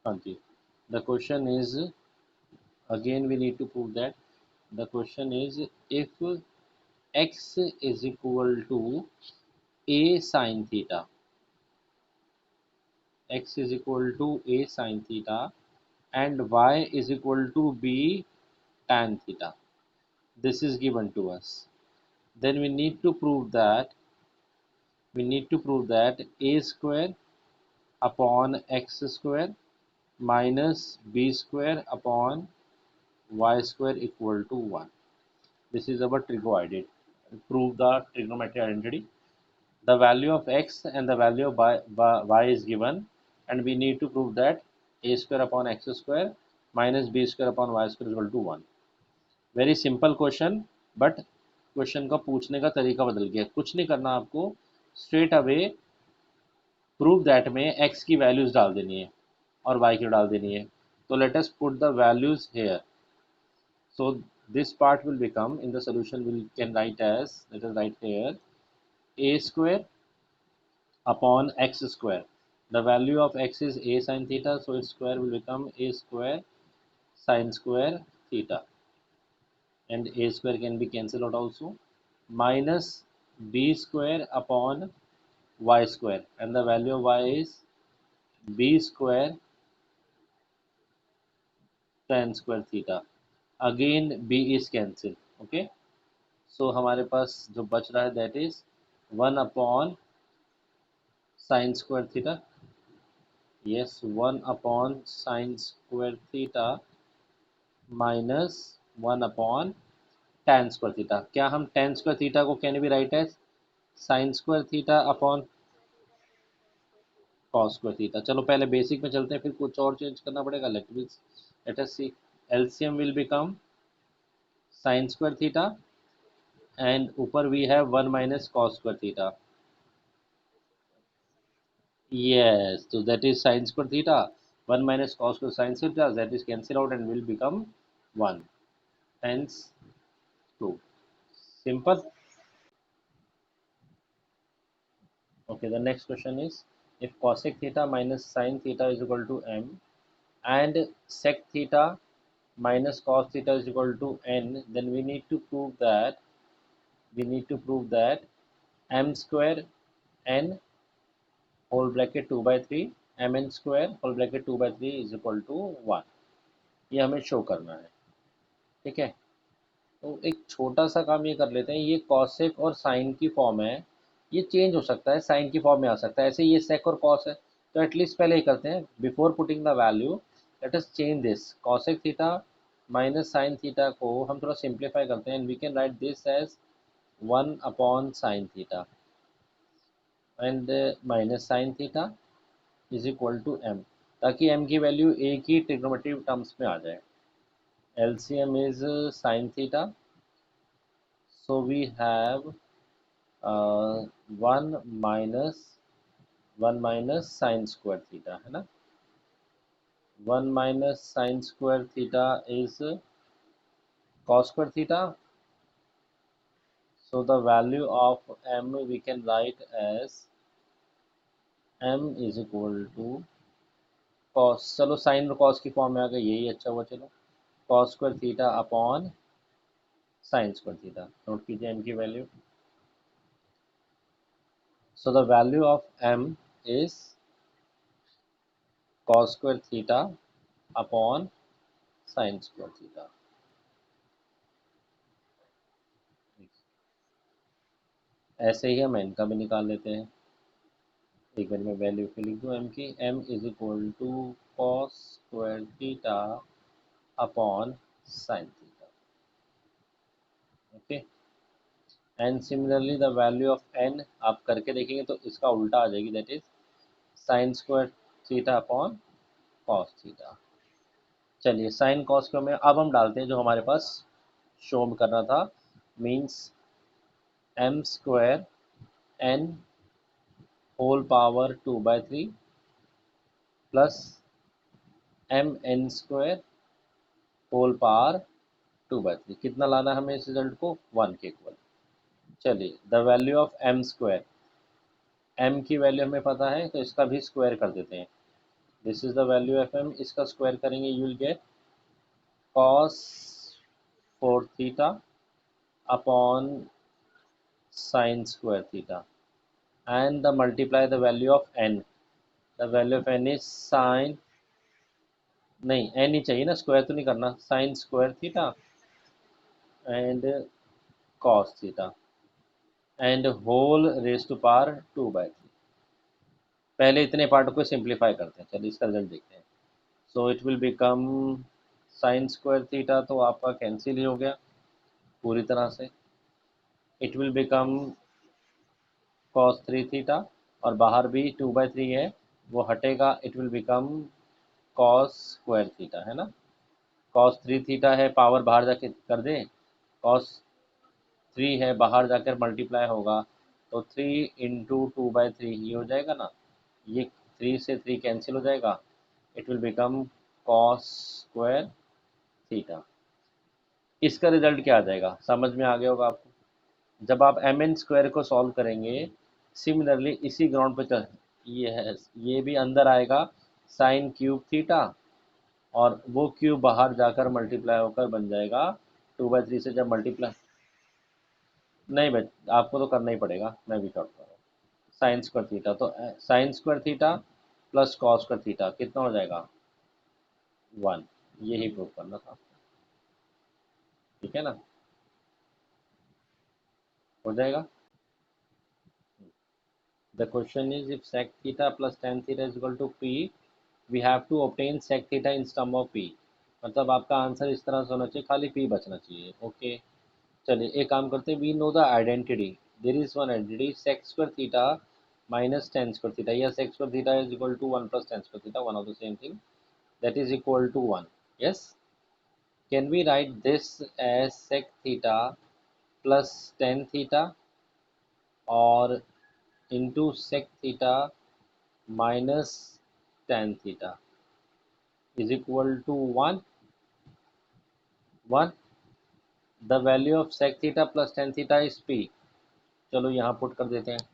हाँ जी, the question is again we need to prove that the question is if x is equal to a sin theta, x is equal to a sin theta and y is equal to b tan theta, this is given to us, then we need to prove that a square upon x square minus b square upon y square equal to 1. This is our trigo identity. Prove the trigonometry identity. The value of x and the value of y is given, and we need to prove that a square upon x square minus b square upon y square is equal to 1. Very simple question, but question का पूछने का तरीका बदल गया. कुछ नहीं करना आपको, स्ट्रेट अवे प्रूव दैट में x की वैल्यूज डाल देनी है और y की डाल देनी है. तो let us put the values here. So this part will become, in the solution we can write as, let us write here, a square upon x square. The value of x is a sin theta, so its square will become a square sin square theta, and a square can be cancelled out also, minus b square upon y square, and the value of y is b square tan square theta. Again b is cancelled. Okay, so हमारे पास जो बच रहा है that is 1 upon sin square theta. Yes, 1 upon sin square theta minus 1 upon tan square theta. क्या हम tan square theta को can भी write as sin square theta upon cos square theta. चलो पहले बेसिक में चलते हैं, फिर कुछ और चेंज करना पड़ेगा. let us see. LCM will become sin square theta and ऊपर we have 1 minus cos square theta. Yes, so that is sin square theta. 1 minus cos square sin theta, that is cancel out and will become 1. Hence 2. Simple. Okay, the next question is, if cosec theta minus sin theta is equal to m and sec theta minus cos theta is equal to n, then we need to prove that m square n whole bracket 2 by 3 mn square whole bracket 2 by 3 is equal to 1. ये हमें show करना है. ठीक है, तो एक छोटा सा काम ये कर लेते हैं. ये कॉसेक और साइन की फॉर्म है, ये चेंज हो सकता है, साइन की फॉर्म में आ सकता है. ऐसे ये सेक और कॉस है, तो एटलीस्ट पहले ही करते हैं, before putting the value let us change this. Cosec theta minus sine theta को हम थोड़ा सिंप्लीफाई करते हैं, and we can write this as 1 upon sine theta and minus sine theta is equal to M, ताकि M की वैल्यू एक ही ट्रिग्नोमेट्री टर्म्स में आ जाए. LCM is sin theta, so we have 1 minus sin square theta, है ना. 1 minus sin square theta is cos square theta, so the value of m we can write as m is equal to cos. चलो sin और cos की form में आ गई, यही अच्छा हुआ. चलो cos square theta upon sin square theta note कीजिए m की value. So the value of m is cos square theta upon sin square theta. ऐसे ही हम n का भी निकाल लेते हैं. एक बार मैं वैल्यू फिर लिख दूँ m की. m is equal to cos square theta upon sin theta. Okay, and similarly the value of n आप करके देखेंगे तो इसका उल्टा आ जाएगी, that is sin square theta upon cos theta. चलिए sin cos को में अब हम डालते हैं जो हमारे पास शो करना था, means m square n whole power 2 by 3 plus M N square whole power 2 by 3. कितना लाना है हमें इस रिजल्ट को? 1 के इक्वल. चलिए the value of M square, M की वैल्यू हमें पता है तो इसका भी स्क्वायर कर देते हैं. This is the value of M, इसका स्क्वायर करेंगे you will get cos 4 theta upon sine square theta and the multiply the value of n. The value of n is sin, नहीं n ही चाहिए ना, square तो नहीं करना, sine square theta and cos theta and whole raise to power 2/3। पहले इतने part को सिंप्लीफाई करते हैं, चलिए इसका रिजल्ट देखते हैं। So it will become sign square theta तो आपका कैंसिल ही हो गया पूरी तरह से। It will become cos 3 theta और बाहर भी 2/3 है वो हटेगा, it will become cos square theta, है ना। कॉस 3 थीटा है, पावर बाहर जाके कर दें, कॉस 3 है बाहर जाकर मल्टीप्लाई होगा तो 3 × 2/3 ही हो जाएगा ना, ये 3 से 3 कैंसिल हो जाएगा, it will become cos square theta. इसका रिजल्ट क्या आ जाएगा समझ में आ गया होगा आपको। जब आप एम एन स्क्वायर को सॉल्व करेंगे सिमिलरली इसी ग्राउंड पे चल, ये है, ये भी अंदर आएगा साइन क्यूब थीटा और वो क्यूब बाहर जाकर मल्टीप्लाई होकर बन जाएगा 2/3 से जब मल्टीप्लाई, नहीं बच आपको तो करना ही पड़ेगा, मैं भी करता हूँ। साइन स्क्वायर थीटा तो sign square theta plus cos square theta कितना हो जाएगा 1, यही प्रूव करना था, ठीक है ना, हो जाएगा। The question is if sec theta plus tan theta is equal to p, we have to obtain sec theta in sum of p। मतलब आपका आंसर इस तरह से होना चाहिए, खाली p बचना चाहिए, ओके। चलिए एक काम करते हैं, we know the identity, there is one identity sec square theta minus tan square theta, या sec square theta is equal to 1 plus tan square theta, one of the same thing, that is equal to 1, yes। Can we write this as sec theta plus tan theta or into sec theta minus tan theta is equal to 1, 1। The value of sec theta plus tan theta is p। चलो यहाँ put कर देते हैं,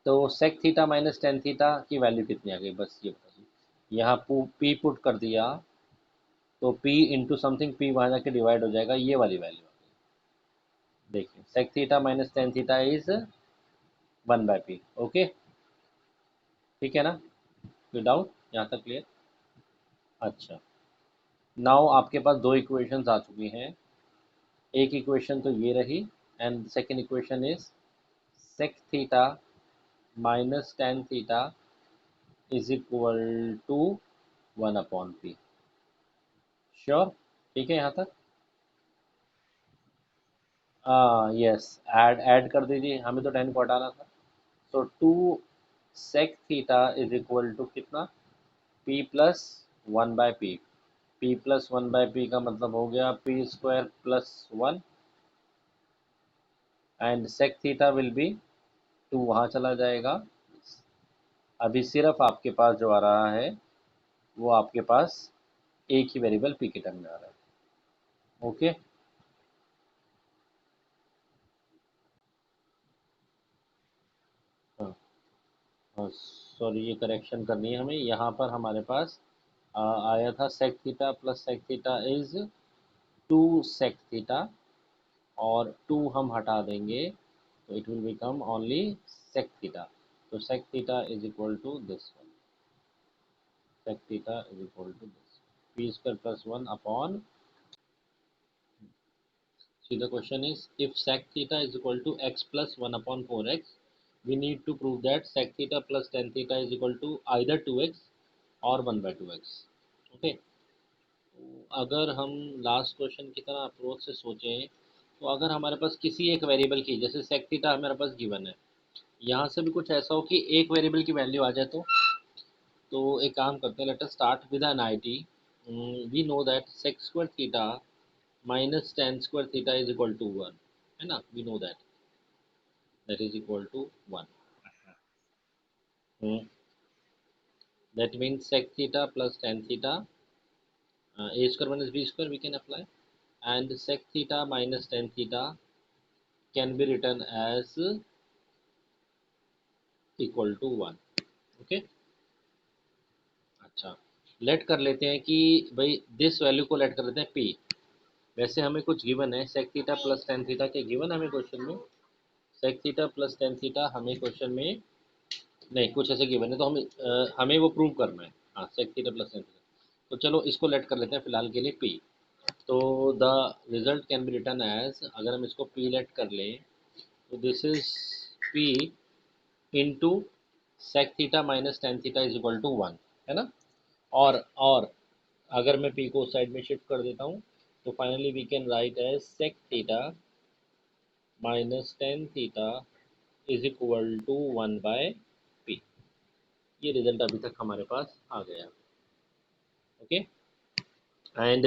तो sec theta minus tan theta की value कितनी आ गई, बस ये बताइए। यहाँ p पुट कर दिया तो p इंटू समथिंग, p वहाँ जाके डिवाइड हो जाएगा, ये वाली वैल्यू आ गई। देखिए sec theta minus tan theta is 1/p, okay, ठीक है ना, कोई डाउट यहाँ तक क्लियर। अच्छा, नाउ आपके पास दो इक्वेशंस आ चुकी हैं, एक इक्वेशन तो ये रही and second equation is sec theta minus tan theta is equal to 1/p। Sure, ठीक है यहाँ तक। यस, ऐड ऐड कर दीजिए, हमें तो 10 को हटाना था। तो 2 sec theta is equal to कितना, p plus 1/p। p plus 1/p का मतलब हो गया p square plus 1 and sec theta will be 2, वहाँ चला जाएगा। अभी सिर्फ आपके पास जो आ रहा है वो आपके पास एक ही वेरिएबल p के टर्म में आ रहा है, ओके। हाँ हाँ, सॉरी ये करेक्शन करनी है हमें, यहाँ पर हमारे पास आया था sec theta plus sec theta is 2 sec theta और 2 हम हटा देंगे तो it will become only sec theta. तो sec theta is equal to this one, sec theta is equal to this p square plus 1 upon, see the question is if sec theta is equal to x plus 1 upon 4x, we need to prove that sec theta plus tan theta is equal to either 2x or 1/2x, okay। अगर हम last question की तरह approach से सोचें तो अगर हमारे पास किसी एक वेरिएबल की, जैसे sec theta हमारे पास गिवन है, यहाँ से भी कुछ ऐसा हो कि एक वेरिएबल की वैल्यू आ जाए तो एक काम करते हैं, let us start with an IT. We know that sec square theta minus tan square theta is equal to 1, है ना, we know that that is equal to 1। That means sec theta plus tan theta, a square minus b square we can apply, and sec theta minus tan theta can be written as equal to 1, okay। अच्छा, late कर लेते हैं कि भाई this value को late कर लेते हैं पी। वैसे हमें कुछ गिवन है sec theta plus ten theta के गिवन हमें क्वेश्चन में। Sec theta plus ten theta हमें क्वेश्चन में नहीं कुछ ऐसे गिवन है, तो हमें वो प्रूव करना है। हाँ, sec theta plus ten theta, तो चलो इसको लेट कर लेते हैं फिलहाल के लिए पी। तो the result can be written as, अगर हम इसको पी लेट कर लें तो this is P into sec theta minus tan theta is equal to one, है ना। और अगर मैं पी को साइड में शिफ्ट कर देता हूँ तो finally we can write as sec theta minus tan theta is equal to one by P. ये रिजल्ट अभी तक हमारे पास आ गया। Okay, and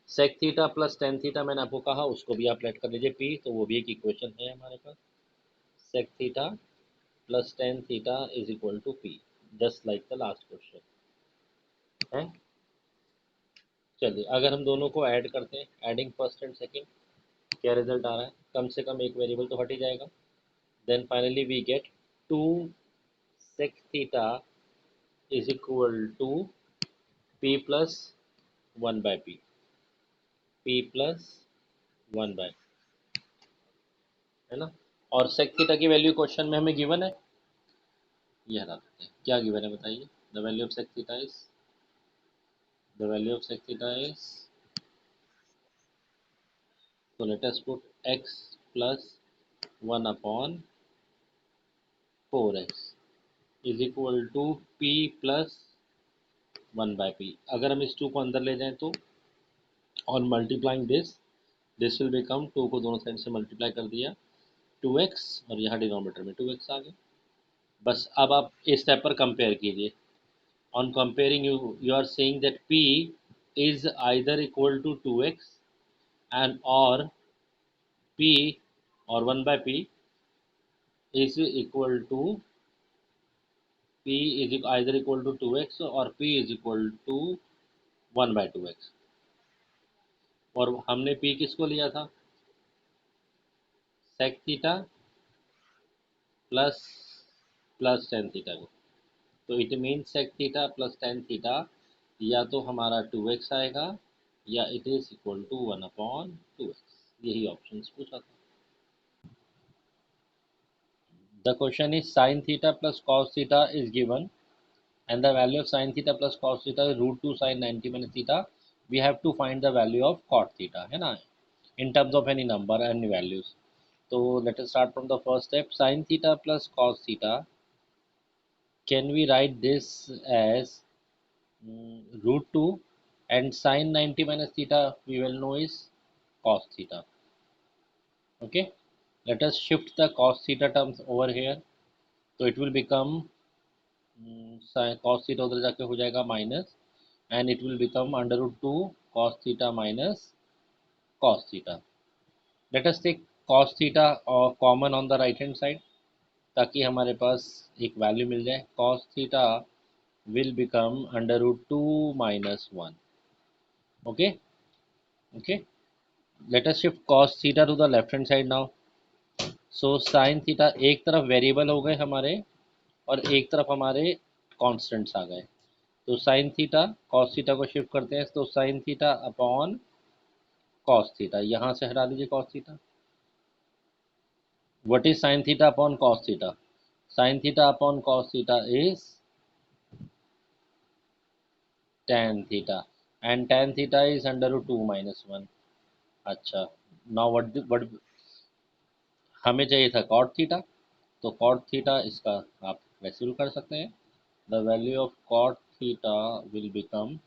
sec theta plus ten theta मैंने आपको कहा उसको भी आप लेट कर लीजिए पी, तो वो भी एक इक्वेशन है हमारे पास। Sec theta plus ten theta is equal to p, just like the last question है। चलिए अगर हम दोनों को ऐड करते हैं, एडिंग फर्स्ट एंड सेकंड, क्या रिजल्ट आ रहा है, कम से कम एक वेरिएबल तो हट ही जाएगा। Then finally we get to sec theta is equal to P plus one by P plus one by, है ना। और सेक थीटा की वैल्यू क्वेश्चन में हमें गिवन है, ये हटा देते हैं। क्या गिवन है बताइए, the value of sec theta is, the value of sec theta is, so let us put x plus 1 upon 4x is equal to p plus 1 by p। अगर हम इस 2 को अंदर ले जाएं तो on multiplying this will become, 2 को दोनों साइड से मल्टीप्लाई कर दिया 2x, और यहाँ डिनोमिनेटर में 2x आ गया। बस अब आप इस स्टेप पर कंपेयर कीजिए। On comparing you are saying that p is either equal to 2x and or p or 1 by p is equal to, p is either equal to 2x और p is equal to 1 by 2x। और हमने p किसको लिया था, sec theta plus plus ten theta को। तो it mean sec theta plus ten theta या तो हमारा 2x आएगा या it is equal to 1 upon 2x, यही ऑप्शन पूछा था। The question is sine theta plus cos theta is given and the value of sin theta plus cos theta is root 2 sin 90 minus theta, we have to find the value of cot theta, है ना, in terms of any number and values। तो let us start from the first step, sin theta plus cos theta, can we write this as root 2, and sin 90 minus theta we will know is cos theta। Okay, let us shift the cos theta terms over here, so it will become cos theta उधर जाके हो जाएगा minus, and it will become under root 2 cos theta minus cos theta। Let us take cos theta common on the right hand side, ताकि हमारे पास एक value मिल जाए। cos theta will become under root 2 minus 1। okay, okay, let us shift cos theta to the left hand side now। so sin theta, एक तरफ variable हो गए हमारे और एक तरफ हमारे कॉन्स्टेंट्स आ गए। तो साइन थीटा कॉस थीटा को शिफ्ट करते हैं, तो sine theta upon cos theta, यहाँ से हटा दीजिए cos theta. What is sine theta upon cos theta, sine theta upon cos theta is tan theta, and tan theta is under root 2 minus 1। अच्छा, now what हमें चाहिए था cot theta, तो cot theta इसका आप वैसे भी कर सकते हैं। The value of cot theta will become,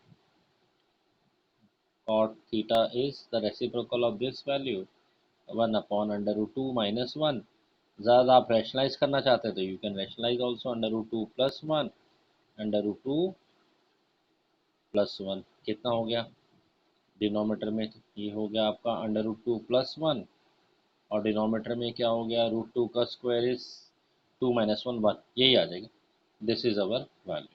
cot theta is the reciprocal of this value 1 upon under root 2 minus 1। ज़्यादा आप रैशनलाइज करना चाहते हैं तो you can rationalise also under root 2 plus 1 under root 2 plus 1। कितना हो गया डिनोमीटर में, ये हो गया आपका अंडर रूट 2 प्लस 1, और डिनोमीटर में क्या हो गया, रूट 2 का स्क्वायर इज 2 माइनस 1 1, यही आ जाएगा। This is our value.